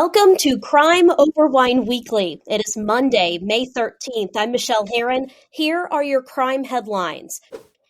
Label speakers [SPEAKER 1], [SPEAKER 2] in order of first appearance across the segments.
[SPEAKER 1] Welcome to Crime Over Wine Weekly. It is Monday, May 13th. I'm Michelle Heron. Here are your crime headlines.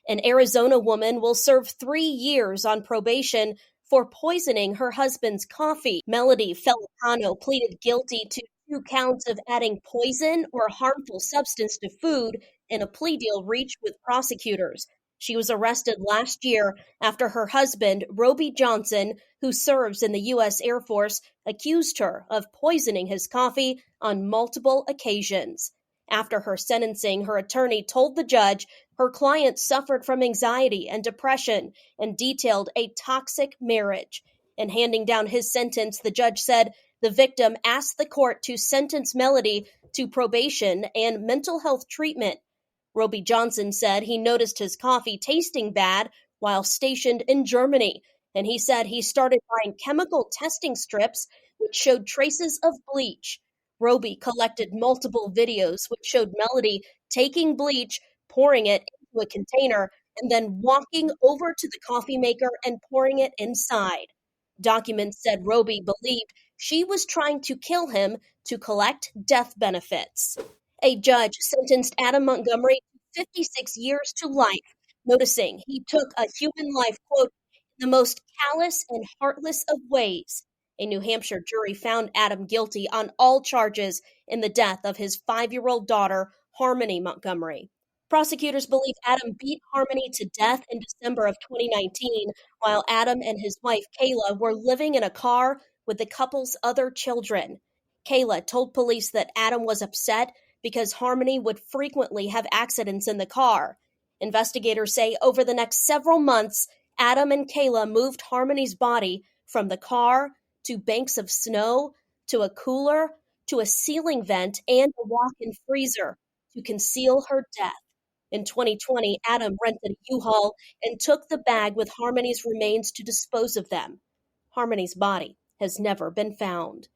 [SPEAKER 1] An Arizona woman will serve 3 years on probation for poisoning her husband's coffee. Melody Felicano pleaded guilty to 2 counts of adding poison or harmful substance to food in a plea deal reached with prosecutors. She was arrested last year after her husband, Roby Johnson, who serves in the U.S. Air Force, accused her of poisoning his coffee on multiple occasions. After her sentencing, her attorney told the judge her client suffered from anxiety and depression and detailed a toxic marriage. In handing down his sentence, the judge said the victim asked the court to sentence Melody to probation and mental health treatment. Roby Johnson said he noticed his coffee tasting bad while stationed in Germany, and he said he started buying chemical testing strips which showed traces of bleach. Roby collected multiple videos which showed Melody taking bleach, pouring it into a container, and then walking over to the coffee maker and pouring it inside. Documents said Roby believed she was trying to kill him to collect death benefits. A judge sentenced Adam Montgomery to 56 years to life, noticing he took a human life, quote, in the most callous and heartless of ways. A New Hampshire jury found Adam guilty on all charges in the death of his 5-year-old daughter, Harmony Montgomery. Prosecutors believe Adam beat Harmony to death in December of 2019, while Adam and his wife, Kayla, were living in a car with the couple's other children. Kayla told police that Adam was upset because Harmony would frequently have accidents in the car. Investigators say over the next several months, Adam and Kayla moved Harmony's body from the car to banks of snow to a cooler to a ceiling vent and a walk-in freezer to conceal her death. In 2020, Adam rented a U-Haul and took the bag with Harmony's remains to dispose of them. Harmony's body has never been found.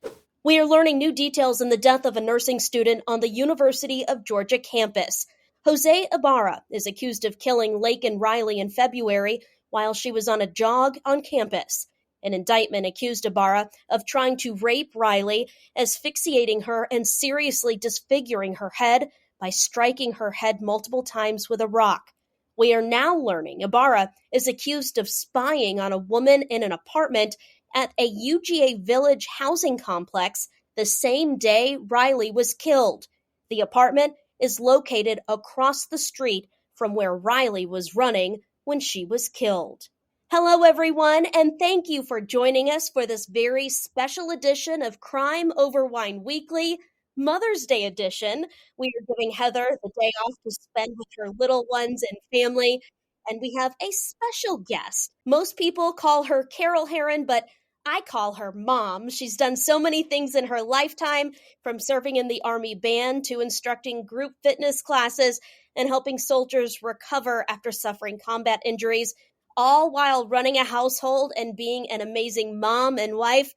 [SPEAKER 1] We are learning new details in the death of a nursing student on the University of Georgia campus. Jose Ibarra is accused of killing Laken Riley in February while she was on a jog on campus. An indictment accused Ibarra of trying to rape Riley, asphyxiating her and seriously disfiguring her head by striking her head multiple times with a rock. We are now learning Ibarra is accused of spying on a woman in an apartment at a UGA Village housing complex the same day Riley was killed. The apartment is located across the street from where Riley was running when she was killed. Hello, everyone, and thank you for joining us for this very special edition of Crime Over Wine Weekly, Mother's Day edition. We are giving Heather the day off to spend with her little ones and family, and we have a special guest. Most people call her Carol Heron, but I call her Mom. She's done so many things in her lifetime, from serving in the Army band to instructing group fitness classes and helping soldiers recover after suffering combat injuries, all while running a household and being an amazing mom and wife,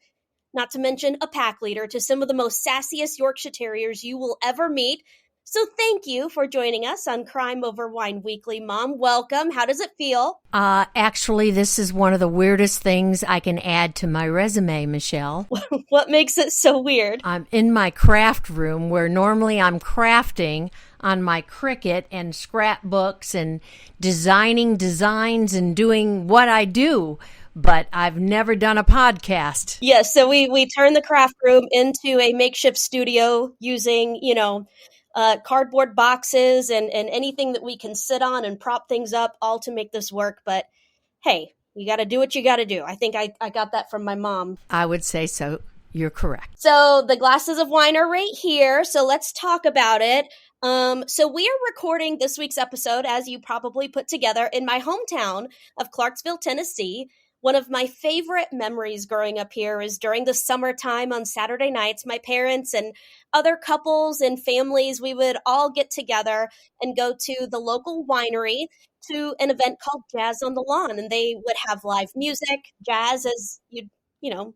[SPEAKER 1] not to mention a pack leader to some of the most sassiest Yorkshire Terriers you will ever meet. So thank you for joining us on Crime Over Wine Weekly, Mom. Welcome. How does it feel?
[SPEAKER 2] Actually, this is one of the weirdest things I can add to my resume, Michelle.
[SPEAKER 1] What makes it so weird?
[SPEAKER 2] I'm in my craft room where normally I'm crafting on my Cricut and scrapbooks and designing designs and doing what I do, but I've never done a podcast.
[SPEAKER 1] Yes, so we turned the craft room into a makeshift studio using, cardboard boxes and anything that we can sit on and prop things up, all to make this work. But hey, you got to do what you got to do. I think I got that from my mom.
[SPEAKER 2] I would say so. You're correct.
[SPEAKER 1] So the glasses of wine are right here. So let's talk about it. So we are recording this week's episode, as you probably put together, in my hometown of Clarksville, Tennessee. One of my favorite memories growing up here is during the summertime on Saturday nights, my parents and other couples and families, we would all get together and go to the local winery to an event called Jazz on the Lawn. And they would have live music, jazz, as you'd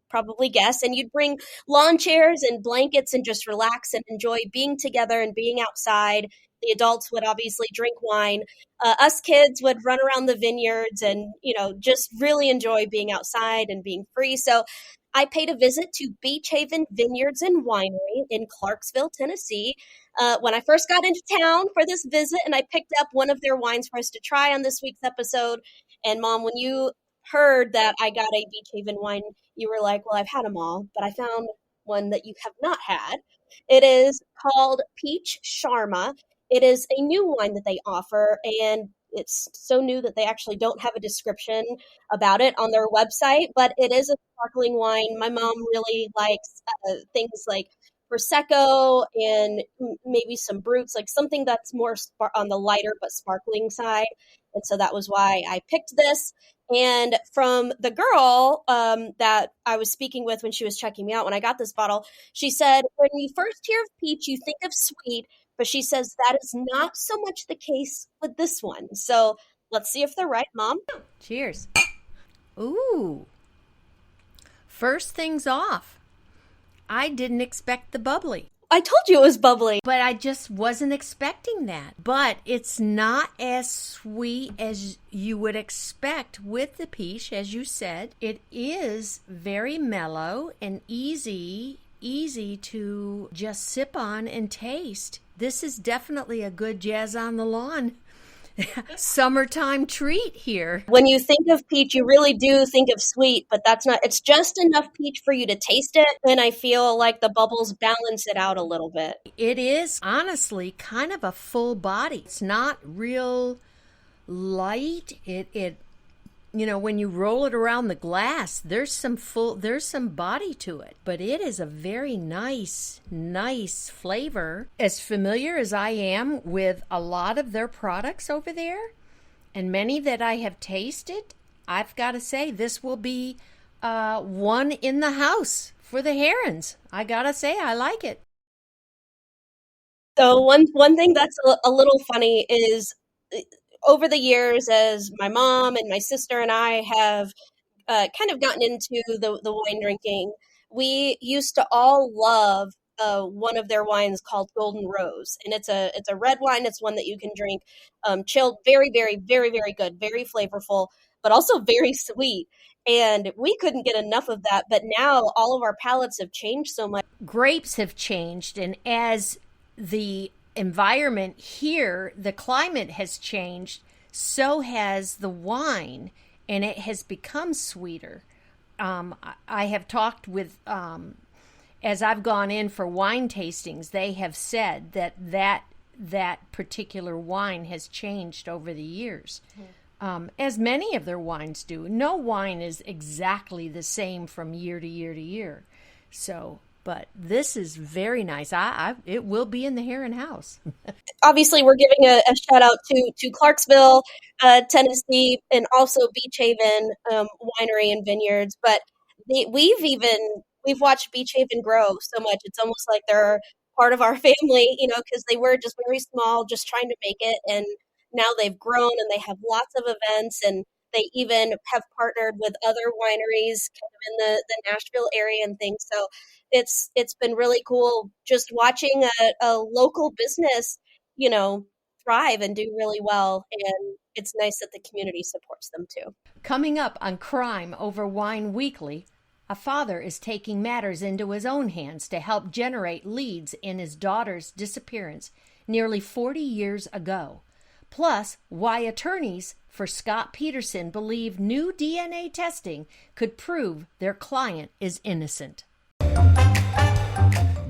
[SPEAKER 1] probably guess, and you'd bring lawn chairs and blankets and just relax and enjoy being together and being outside. The adults would obviously drink wine. Us kids would run around the vineyards and, just really enjoy being outside and being free. So I paid a visit to Beachaven Vineyards and Winery in Clarksville, Tennessee, when I first got into town for this visit, and I picked up one of their wines for us to try on this week's episode. And Mom, when you heard that I got a Beachaven wine, you were like, well, I've had them all, but I found one that you have not had. It is called Peach Charma. It is a new wine that they offer, and it's so new that they actually don't have a description about it on their website, but it is a sparkling wine. My mom really likes things like Prosecco and maybe some Brutes, like something that's more on the lighter but sparkling side. And so that was why I picked this. And from the girl that I was speaking with when she was checking me out when I got this bottle, she said, when you first hear of peach, you think of sweet, but she says that is not so much the case with this one. So let's see if they're right, Mom.
[SPEAKER 2] Cheers. Ooh. First things off, I didn't expect the bubbly.
[SPEAKER 1] I told you it was bubbly.
[SPEAKER 2] But I just wasn't expecting that. But it's not as sweet as you would expect with the peach, as you said. It is very mellow and easy to just sip on and taste. This is definitely a good jazz on the lawn summertime treat here.
[SPEAKER 1] When you think of peach, you really do think of sweet, but that's not, it's just enough peach for you to taste it. And I feel like the bubbles balance it out a little bit.
[SPEAKER 2] It is honestly kind of a full body. It's not real light. It when you roll it around the glass, there's some body to it, but it is a very nice flavor. As familiar as I am with a lot of their products over there, and many that I have tasted, I've got to say this will be one in the house for the Herons. I got to say, I like it.
[SPEAKER 1] So one thing that's a little funny is, over the years, as my mom and my sister and I have kind of gotten into the wine drinking, we used to all love one of their wines called Golden Rose, and it's a red wine. It's one that you can drink chilled, very, very, very, very good, very flavorful, but also very sweet. And we couldn't get enough of that. But now all of our palates have changed so much.
[SPEAKER 2] Grapes have changed, and as the environment here, the climate has changed, so has the wine, and it has become sweeter. I have talked with, as I've gone in for wine tastings, they have said that particular wine has changed over the years, as many of their wines do. No wine is exactly the same from year to year to year. So, but this is very nice. It will be in the Heron house.
[SPEAKER 1] Obviously, we're giving a shout out to Clarksville, Tennessee, and also Beachaven Winery and Vineyards. But we've watched Beachaven grow so much. It's almost like they're part of our family, because they were just very small, just trying to make it, and now they've grown and they have lots of events, and they even have partnered with other wineries kind of in the Nashville area and things. So it's been really cool just watching a local business, thrive and do really well. And it's nice that the community supports them too.
[SPEAKER 2] Coming up on Crime Over Wine Weekly, a father is taking matters into his own hands to help generate leads in his daughter's disappearance nearly 40 years ago. Plus, why attorneys for Scott Peterson believe new DNA testing could prove their client is innocent.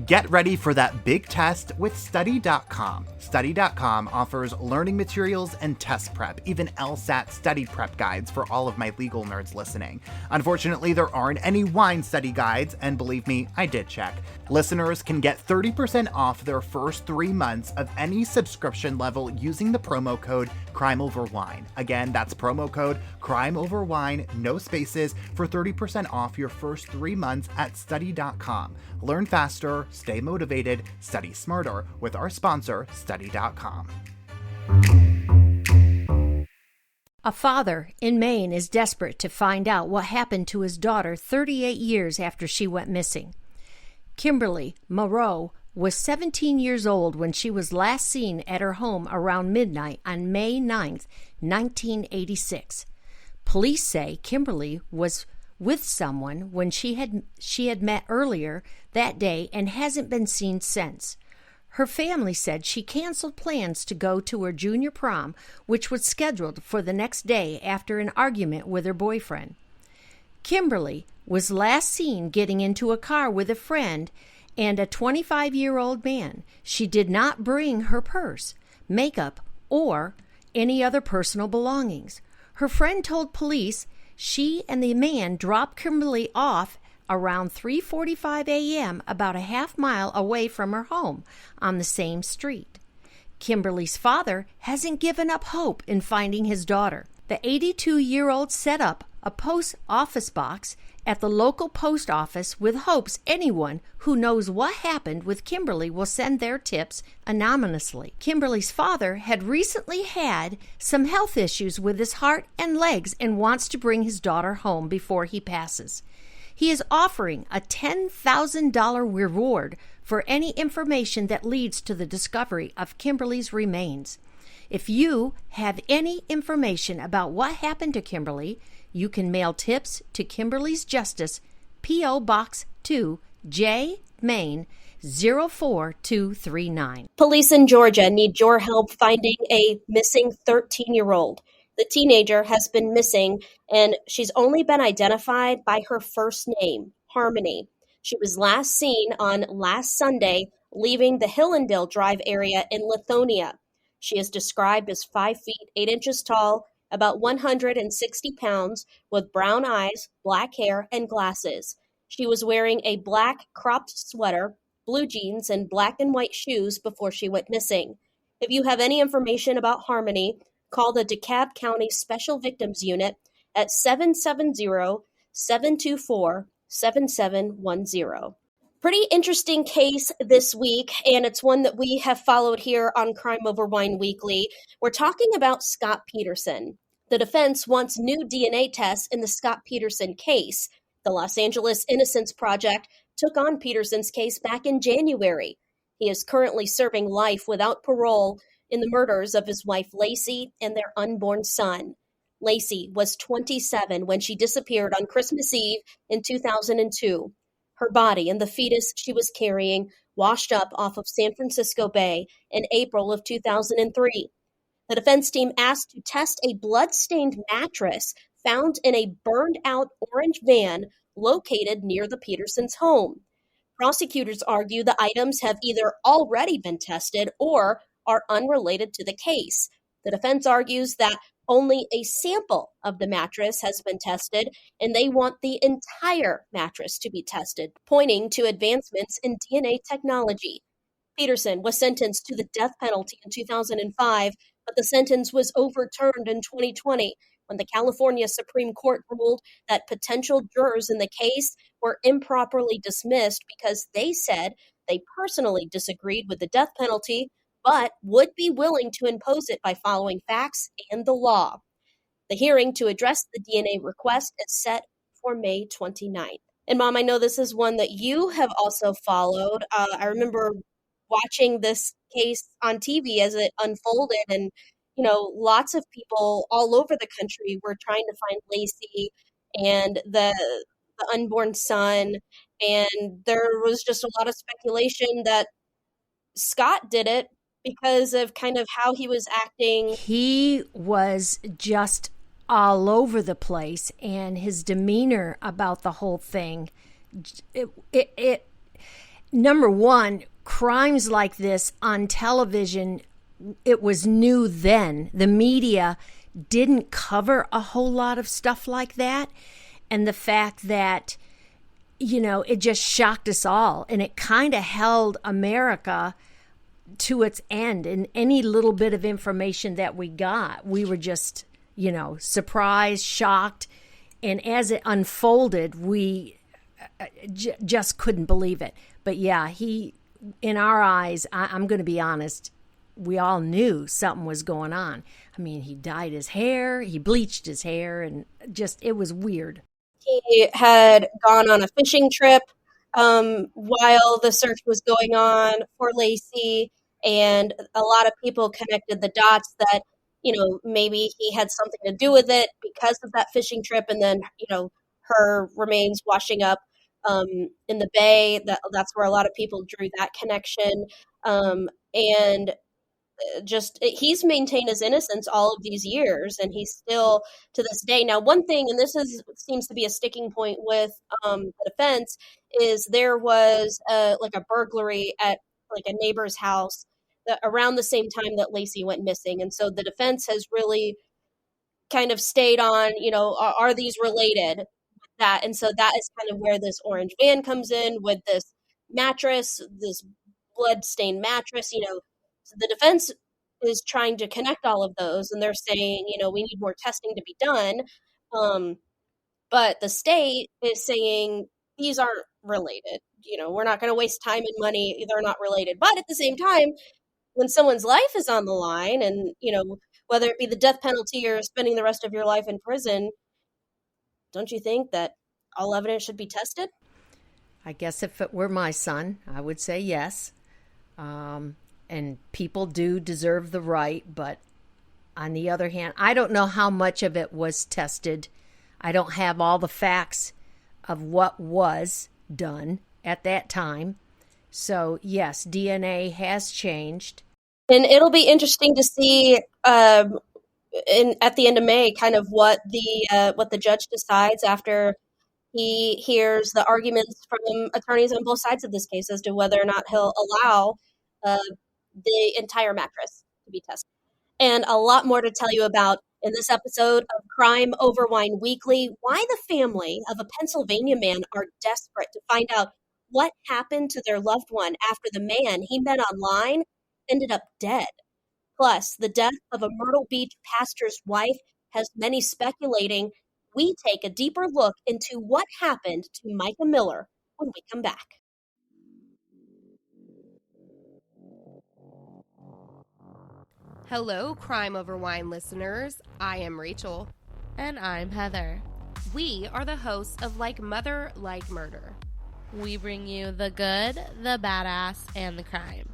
[SPEAKER 3] Get ready for that big test with Study.com. Study.com offers learning materials and test prep, even LSAT study prep guides for all of my legal nerds listening. Unfortunately, there aren't any wine study guides, and believe me, I did check. Listeners can get 30% off their first 3 months of any subscription level using the promo code CrimeOverWine. Again, that's promo code CrimeOverWine, no spaces, for 30% off your first 3 months at Study.com. Learn faster, stay motivated, study smarter with our sponsor, Study.com.
[SPEAKER 2] A father in Maine is desperate to find out what happened to his daughter 38 years after she went missing. Kimberly Moreau was 17 years old when she was last seen at her home around midnight on May 9th, 1986. Police say Kimberly was with someone when she had met earlier that day and hasn't been seen since. Her family said she canceled plans to go to her junior prom, which was scheduled for the next day after an argument with her boyfriend. Kimberly was last seen getting into a car with a friend and a 25-year-old man. She did not bring her purse, makeup, or any other personal belongings. Her friend told police she and the man dropped Kimberly off around 3:45 a.m. about a half mile away from her home on the same street. Kimberly's father hasn't given up hope in finding his daughter. The 82-year-old set up a post office box at the local post office with hopes anyone who knows what happened with Kimberly will send their tips anonymously. Kimberly's father had recently had some health issues with his heart and legs and wants to bring his daughter home before he passes. He is offering a $10,000 reward for any information that leads to the discovery of Kimberly's remains. If you have any information about what happened to Kimberly, you can mail tips to Kimberly's Justice, P.O. Box 2, J, Maine, 04239.
[SPEAKER 1] Police in Georgia need your help finding a missing 13-year-old. The teenager has been missing, and she's only been identified by her first name, Harmony. She was last seen on last Sunday leaving the Hillendale Drive area in Lithonia. She is described as 5 feet 8 inches tall, about 160 pounds, with brown eyes, black hair, and glasses. She was wearing a black cropped sweater, blue jeans, and black and white shoes before she went missing. If you have any information about Harmony, call the DeKalb County Special Victims Unit at 770-724-7710. Pretty interesting case this week, and it's one that we have followed here on Crime Over Wine Weekly. We're talking about Scott Peterson. The defense wants new DNA tests in the Scott Peterson case. The Los Angeles Innocence Project took on Peterson's case back in January. He is currently serving life without parole in the murders of his wife Lacey and their unborn son. Lacey was 27 when she disappeared on Christmas Eve in 2002. Her body and the fetus she was carrying washed up off of San Francisco Bay in April of 2003. The defense team asked to test a blood-stained mattress found in a burned-out orange van located near the Petersons' home. Prosecutors argue the items have either already been tested or are unrelated to the case. The defense argues that only a sample of the mattress has been tested, and they want the entire mattress to be tested, pointing to advancements in DNA technology. Peterson was sentenced to the death penalty in 2005, but the sentence was overturned in 2020 when the California Supreme Court ruled that potential jurors in the case were improperly dismissed because they said they personally disagreed with the death penalty, but would be willing to impose it by following facts and the law. The hearing to address the DNA request is set for May 29th. And Mom, I know this is one that you have also followed. I remember watching this case on TV as it unfolded, and lots of people all over the country were trying to find Lacey and the unborn son, and there was just a lot of speculation that Scott did it because of kind of how he was acting.
[SPEAKER 2] He was just all over the place, and his demeanor about the whole thing. It number one, crimes like this on television, it was new then. The media didn't cover a whole lot of stuff like that. And the fact that, it just shocked us all. And it kind of held America to its end. And any little bit of information that we got, we were just, surprised, shocked. And as it unfolded, we just couldn't believe it. But yeah, in our eyes, I'm going to be honest, we all knew something was going on. I mean, he dyed his hair, he bleached his hair, and it was weird.
[SPEAKER 1] He had gone on a fishing trip while the search was going on for Lacey, and a lot of people connected the dots that, maybe he had something to do with it because of that fishing trip, and then, her remains washing up in the bay. That's where a lot of people drew that connection. And just he's maintained his innocence all of these years, and he's still to this day. Now, one thing, and this is seems to be a sticking point with the defense, is there was like a burglary at like a neighbor's house around the same time that Lacey went missing, and so the defense has really kind of stayed on, are these related with that? And so that is kind of where this orange van comes in with this mattress, this blood-stained mattress. So the defense is trying to connect all of those, and they're saying, we need more testing to be done. But the state is saying these aren't related. We're not going to waste time and money. They're not related. But at the same time, when someone's life is on the line, and, whether it be the death penalty or spending the rest of your life in prison, don't you think that all evidence should be tested?
[SPEAKER 2] I guess if it were my son, I would say yes. And people do deserve the right, but on the other hand, I don't know how much of it was tested. I don't have all the facts of what was done at that time. So yes, DNA has changed.
[SPEAKER 1] And it'll be interesting to see at the end of May kind of what the judge decides after he hears the arguments from attorneys on both sides of this case as to whether or not he'll allow the entire mattress to be tested. And a lot more to tell you about in this episode of Crime Over Wine Weekly, why the family of a Pennsylvania man are desperate to find out what happened to their loved one after the man he met online ended up dead. Plus, the death of a Myrtle Beach pastor's wife has many speculating. We take a deeper look into what happened to Mica Miller when we come back.
[SPEAKER 4] Hello, Crime Over Wine listeners. I am Rachel.
[SPEAKER 5] And I'm Heather.
[SPEAKER 4] We are the hosts of Like Mother, Like Murder.
[SPEAKER 5] We bring you the good, the badass, and the crime.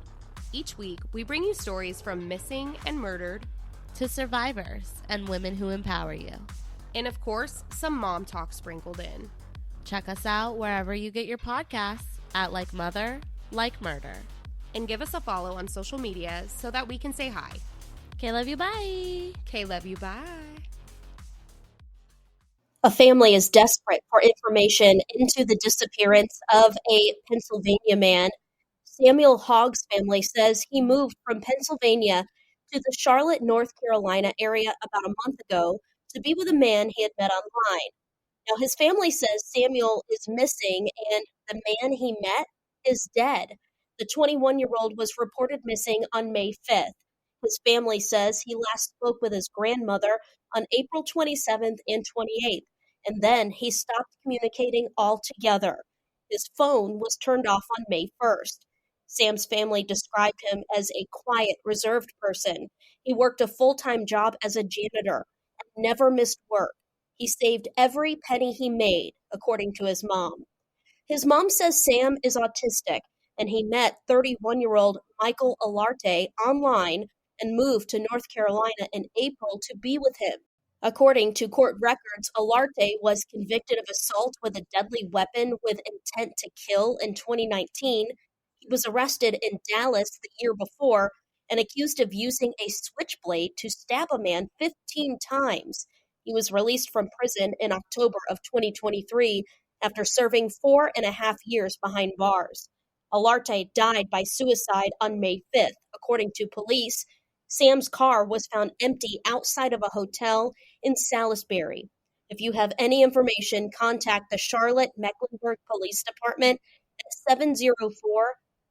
[SPEAKER 4] Each week, we bring you stories from missing and murdered
[SPEAKER 5] to survivors and women who empower you.
[SPEAKER 4] And of course, some mom talk sprinkled in.
[SPEAKER 5] Check us out wherever you get your podcasts at Like Mother, Like Murder.
[SPEAKER 4] And give us a follow on social media so that we can say hi.
[SPEAKER 5] Okay, love you, bye.
[SPEAKER 4] Okay, love you, bye.
[SPEAKER 1] A family is desperate for information into the disappearance of a Pennsylvania man. Samuel Hogg's family says he moved from Pennsylvania to the Charlotte, North Carolina area about a month ago to be with a man he had met online. Now, his family says Samuel is missing and the man he met is dead. The 21-year-old was reported missing on May 5th. His family says he last spoke with his grandmother on April 27th and 28th, and then he stopped communicating altogether. His phone was turned off on May 1st. Sam's family described him as a quiet, reserved person. He worked a full-time job as a janitor and never missed work. He saved every penny he made, according to his mom. His mom says Sam is autistic, and he met 31-year-old Michael Alarte online and moved to North Carolina in April to be with him. According to court records, Alarte was convicted of assault with a deadly weapon with intent to kill in 2019. He was arrested in Dallas the year before and accused of using a switchblade to stab a man 15 times. He was released from prison in October of 2023 after serving 4.5 years behind bars. Alarte died by suicide on May 5th, according to police. Sam's car was found empty outside of a hotel in Salisbury. If you have any information, contact the Charlotte Mecklenburg Police Department at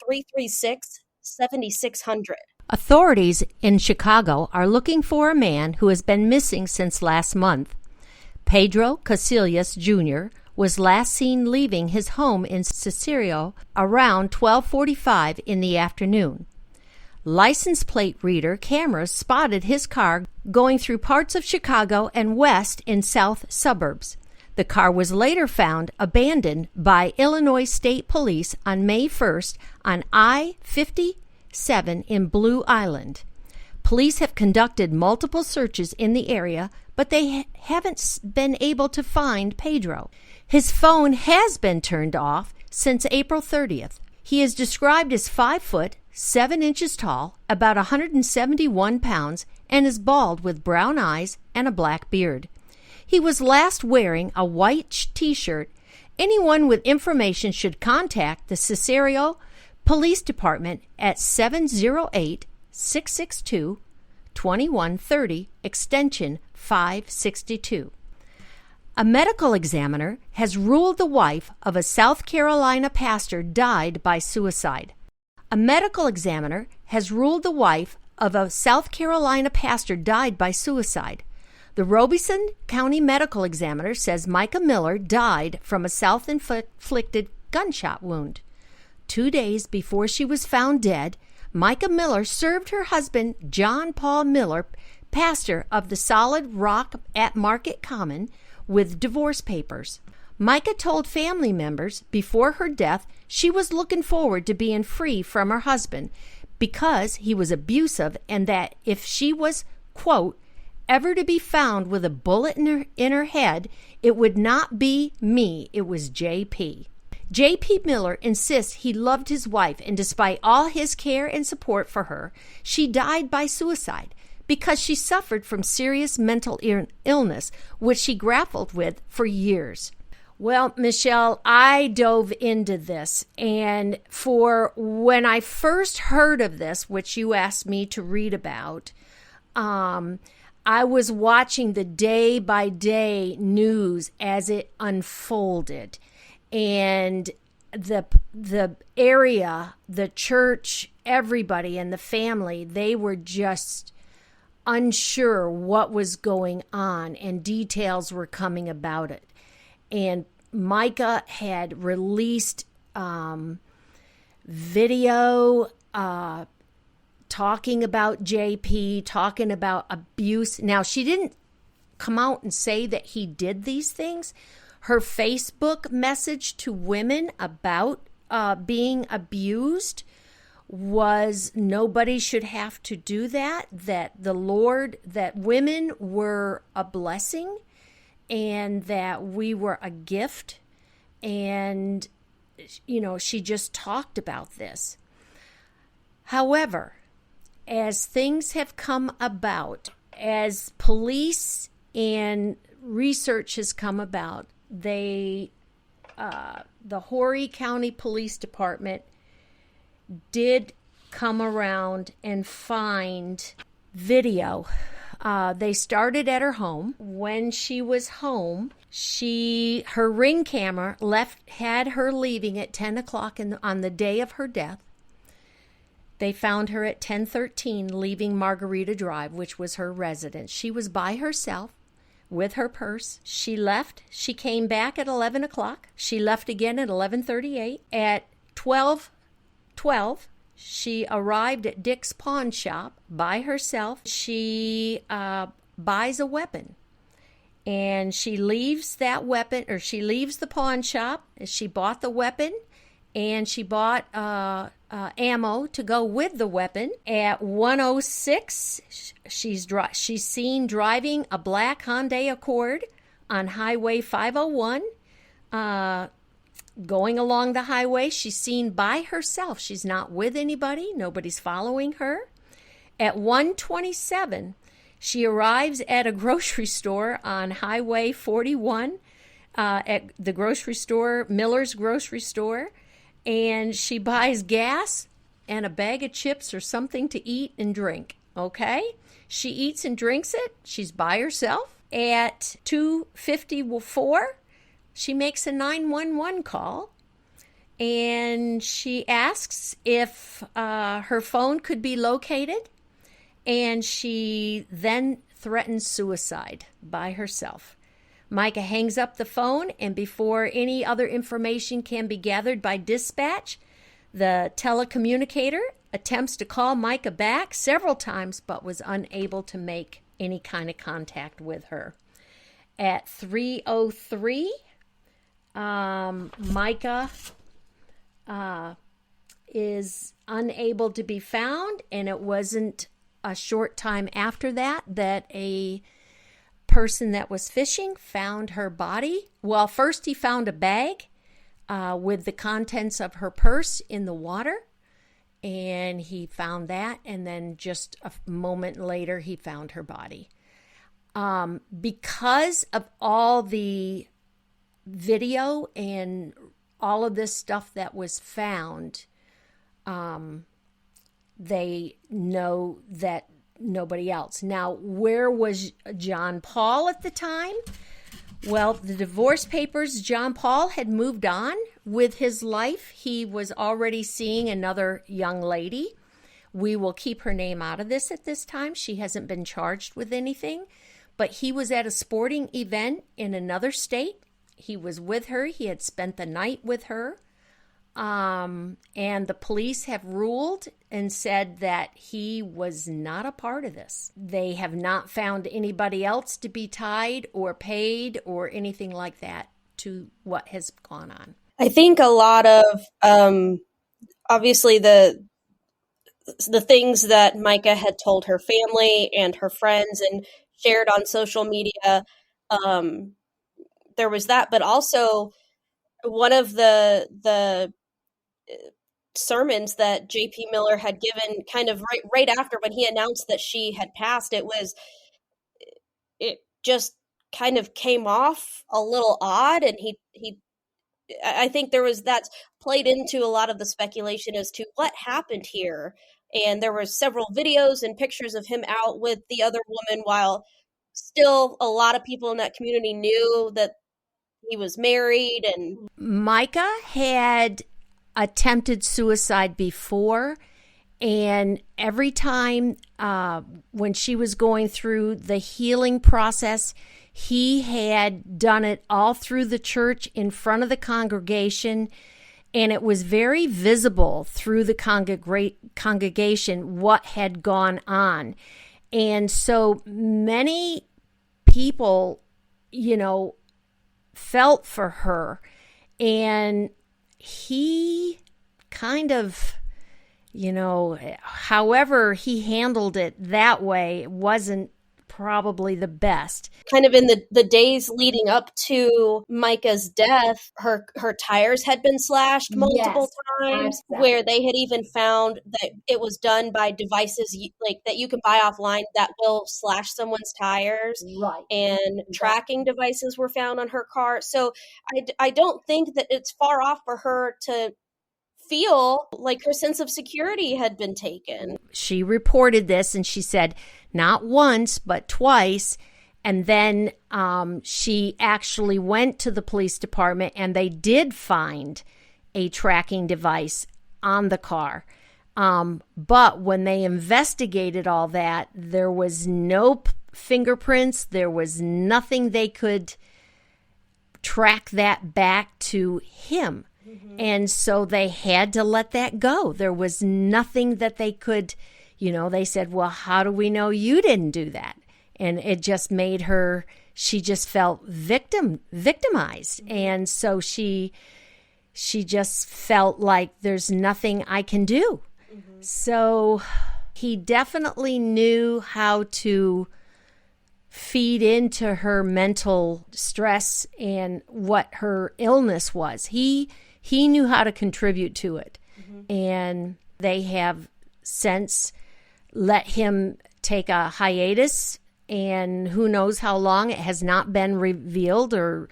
[SPEAKER 1] 704-336-7600.
[SPEAKER 2] Authorities in Chicago are looking for a man who has been missing since last month. Pedro Casillas Jr. was last seen leaving his home in Cicero around 12:45 in the afternoon. License plate reader cameras spotted his car going through parts of Chicago and west in south suburbs. The car was later found abandoned by Illinois State Police on May 1st on I-57 in Blue Island. Police have conducted multiple searches in the area, but they haven't been able to find Pedro. His phone has been turned off since April 30th. He is described as 5 foot, 7 inches tall, about 171 pounds, and is bald with brown eyes and a black beard. He was last wearing a white t-shirt. Anyone with information should contact the Cicero Police Department at 708-662-2130, extension 562. A medical examiner has ruled the wife of a South Carolina pastor died by suicide. A medical examiner has ruled the wife of a South Carolina pastor died by suicide. The Robeson County Medical Examiner says Mica Miller died from a self-inflicted gunshot wound. 2 days before she was found dead, Mica Miller served her husband, John Paul Miller, pastor of the Solid Rock at Market Common, with divorce papers. Mica told family members before her death she was looking forward to being free from her husband because he was abusive, and that if she was, quote, ever to be found with a bullet in her head, it would not be me, it was J.P. J.P. Miller insists he loved his wife, and despite all his care and support for her, she died by suicide because she suffered from serious mental illness, which she grappled with for years. Well, Michelle, I dove into this, and for when I first heard of this, which you asked me to read about, I was watching the day-by-day news as it unfolded, and the area, the church, everybody, and the family, they were just unsure what was going on, and details were coming about it. And Mica had released video talking about JP, talking about abuse. Now, she didn't come out and say that he did these things. Her Facebook message to women about being abused was nobody should have to do that, that the Lord, that women were a blessing, and that we were a gift. And, you know, she just talked about this. However, as things have come about, as police and research has come about, the Horry County Police Department did come around and find video. They started at her home. When she was home, her Ring camera had her leaving at 10 o'clock on the day of her death. They found her at 10:13 leaving Margarita Drive, which was her residence. She was by herself with her purse. She left. She came back at 11 o'clock. She left again at 11:38. At 12:12, she arrived at Dick's pawn shop by herself. She buys a weapon, and she leaves that weapon, or she leaves the pawn shop. She bought the weapon, and she bought ammo to go with the weapon. At 1:06, she's seen driving a black Hyundai Accord on Highway 501. Going along the highway, she's seen by herself. She's not with anybody. Nobody's following her. At 1:27, she arrives at a grocery store on Highway 41, at the grocery store, Miller's grocery store, and she buys gas and a bag of chips or something to eat and drink, okay? She eats and drinks it. She's by herself. At 2:54, she makes a 911 call, and she asks if her phone could be located, and she then threatens suicide by herself. Mica hangs up the phone, and before any other information can be gathered by dispatch, the telecommunicator attempts to call Mica back several times, but was unable to make any kind of contact with her. At 3:03, Mica is unable to be found, and it wasn't a short time after that a person that was fishing found her body. Well, first he found a bag with the contents of her purse in the water, and he found that, and then just a moment later he found her body. Because of all the video and all of this stuff that was found, they know that nobody else. Now, where was John Paul at the time? Well, the divorce papers, John Paul had moved on with his life. He was already seeing another young lady. We will keep her name out of this at this time. She hasn't been charged with anything. But he was at a sporting event in another state. He was with her. He had spent the night with her. And the police have ruled and said that he was not a part of this. They have not found anybody else to be tied or paid or anything like that to what has gone on.
[SPEAKER 1] I think a lot of, obviously the things that Mica had told her family and her friends and shared on social media, there was that, but also one of the sermons that J.P. Miller had given kind of right after when he announced that she had passed, it just kind of came off a little odd, and I think that's played into a lot of the speculation as to what happened here. And there were several videos and pictures of him out with the other woman, while still a lot of people in that community knew that he was married. And
[SPEAKER 2] Mica had attempted suicide before, and every time when she was going through the healing process, he had done it all through the church in front of the congregation, and it was very visible through the congregation what had gone on. And so many people, felt for her, and he kind of, however he handled it that way, it wasn't probably the best.
[SPEAKER 1] Kind of in the days leading up to Mica's death, her tires had been slashed multiple times, where they had even found that it was done by devices like that you can buy offline that will slash someone's tires.
[SPEAKER 2] Right.
[SPEAKER 1] And tracking devices were found on her car. So I don't think that it's far off for her to feel like her sense of security had been taken.
[SPEAKER 2] She reported this, and she said not once, but twice. And then she actually went to the police department, and they did find a tracking device on the car. But when they investigated all that, there was no fingerprints. There was nothing they could track that back to him. And so they had to let that go. There was nothing that they could, they said, well, how do we know you didn't do that? And it just made her, she just felt victimized. And so she just felt like there's nothing I can do. So he definitely knew how to feed into her mental stress and what her illness was. He knew how to contribute to it. And they have since let him take a hiatus, and who knows how long. It has not been revealed or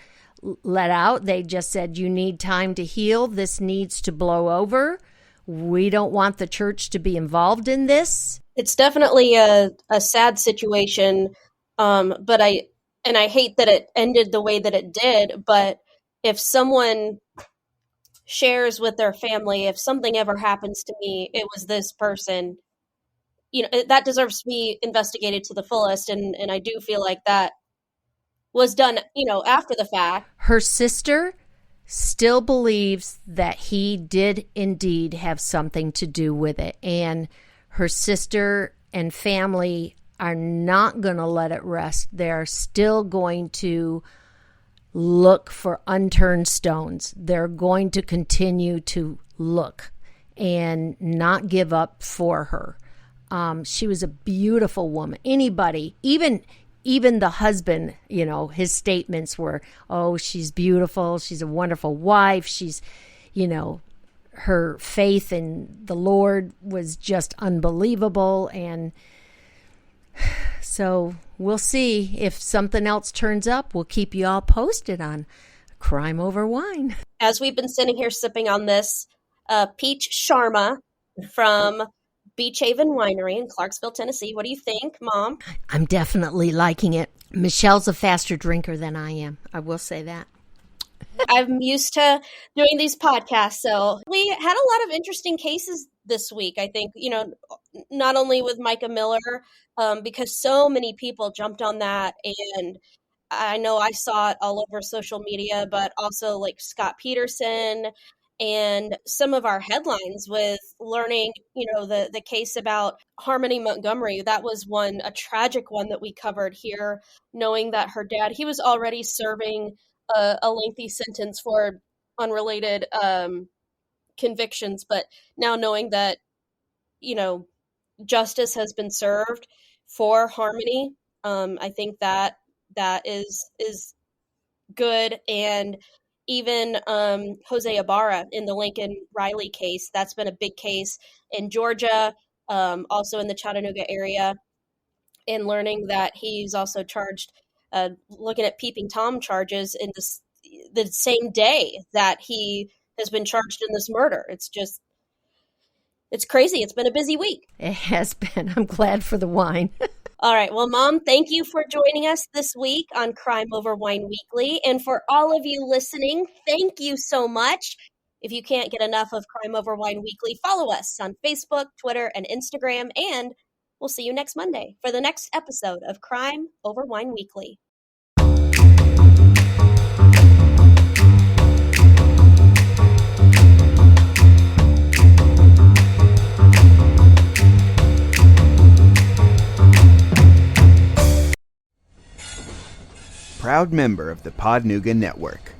[SPEAKER 2] let out. They just said, you need time to heal. This needs to blow over. We don't want the church to be involved in this.
[SPEAKER 1] It's definitely a sad situation, but I hate that it ended the way that it did, but if someone shares with their family, if something ever happens to me, it was this person, that deserves to be investigated to the fullest. And I do feel like that was done, after the fact.
[SPEAKER 2] Her sister still believes that he did indeed have something to do with it. And her sister and family are not going to let it rest. They're still going to look for unturned stones. They're going to continue to look and not give up for her. She was a beautiful woman. Anybody, even the husband, his statements were, oh, she's beautiful. She's a wonderful wife. She's, her faith in the Lord was just unbelievable. And so we'll see if something else turns up. We'll keep you all posted on Crime Over Wine.
[SPEAKER 1] As we've been sitting here sipping on this peach Charma from Beachaven Winery in Clarksville, Tennessee. What do you think, Mom?
[SPEAKER 2] I'm definitely liking it. Michelle's a faster drinker than I am. I will say that.
[SPEAKER 1] I'm used to doing these podcasts, so we had a lot of interesting cases this week. I think, not only with Mica Miller, because so many people jumped on that, and I know I saw it all over social media, but also like Scott Peterson and some of our headlines with learning, the case about Harmony Montgomery. That was a tragic one that we covered here, knowing that her dad, he was already serving a lengthy sentence for unrelated convictions, but now knowing that, justice has been served for Harmony, I think that is good. And even Jose Ibarra in the Lincoln Riley case, that's been a big case in Georgia, also in the Chattanooga area, and learning that he's also charged, looking at peeping Tom charges in the same day that he has been charged in this murder. It's crazy. It's been a busy week.
[SPEAKER 2] It has been. I'm glad for the wine.
[SPEAKER 1] All right. Well, Mom, thank you for joining us this week on Crime Over Wine Weekly. And for all of you listening, thank you so much. If you can't get enough of Crime Over Wine Weekly, follow us on Facebook, Twitter, and Instagram. And we'll see you next Monday for the next episode of Crime Over Wine Weekly.
[SPEAKER 6] Proud member of the Podnuga Network.